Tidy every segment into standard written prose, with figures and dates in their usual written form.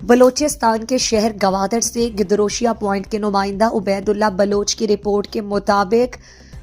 بلوچستان کے شہر گوادر سے گدروشیا پوائنٹ کے نمائندہ عبید اللہ بلوچ کی رپورٹ کے مطابق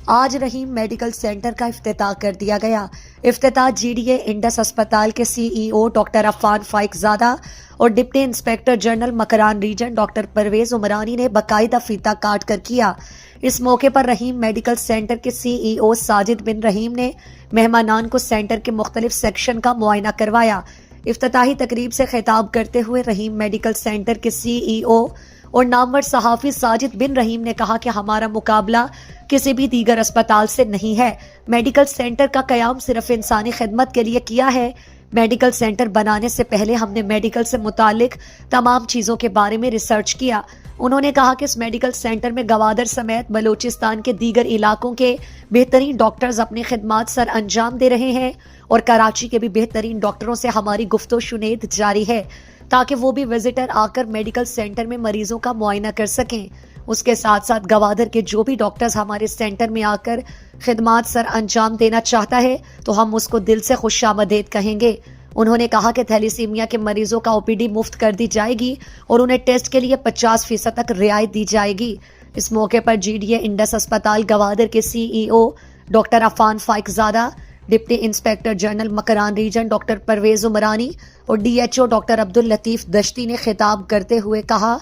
آج رحیم میڈیکل سینٹر کا افتتاح کر دیا گیا۔ افتتاح جی ڈی اے انڈس اسپتال کے C E O doctor Affan Faiq Zada اور deputy inspector general Makran region doctor Pervez Umrani نے باقاعدہ فیتہ کاٹ کر کیا۔ اس موقع پر رحیم میڈیکل سینٹر کے سی ای او ساجد بن رحیم نے مہمانان کو سینٹر کے مختلف سیکشن کا معائنہ کروایا۔ افتتاحی تقریب سے خطاب کرتے ہوئے رحیم میڈیکل سینٹر کے سی ای او اور نامور صحافی ساجد بن رحیم نے کہا کہ ہمارا مقابلہ کسی بھی دیگر اسپتال سے نہیں ہے۔ میڈیکل سینٹر کا قیام صرف انسانی خدمت کے لیے کیا ہے۔ میڈیکل سینٹر بنانے سے پہلے ہم نے میڈیکل سے متعلق تمام چیزوں کے بارے میں ریسرچ کیا۔ انہوں نے کہا کہ اس میڈیکل سینٹر میں گوادر سمیت بلوچستان کے دیگر علاقوں کے بہترین ڈاکٹرز اپنی خدمات سر انجام دے رہے ہیں اور کراچی کے بھی بہترین ڈاکٹروں سے ہماری گفت و شنید جاری ہے تاکہ وہ بھی وزٹر آ کر میڈیکل سینٹر میں مریضوں کا معائنہ کر سکیں۔ اس کے ساتھ ساتھ گوادر کے جو بھی ڈاکٹرز ہمارے سینٹر میں آ کر خدمات سر انجام دینا چاہتا ہے تو ہم اس کو دل سے خوش آمدید کہیں گے۔ انہوں نے کہا کہ تھیلیسیمیا کے مریضوں کا او پی ڈی مفت کر دی جائے گی اور انہیں ٹیسٹ کے لیے 50% تک رعایت دی جائے گی۔ اس موقع پر جی ڈی اے انڈس اسپتال گوادر کے C E O doctor Affan Faiq Zada, deputy inspector general Makran region doctor Pervez Umrani اور D H O doctor Abdul Latif Dashti نے خطاب کرتے ہوئے کہا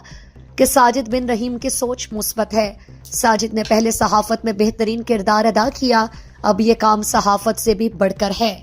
کہ ساجد بن رحیم کی سوچ مثبت ہے۔ ساجد نے پہلے صحافت میں بہترین کردار ادا کیا، اب یہ کام صحافت سے بھی بڑھ کر ہے۔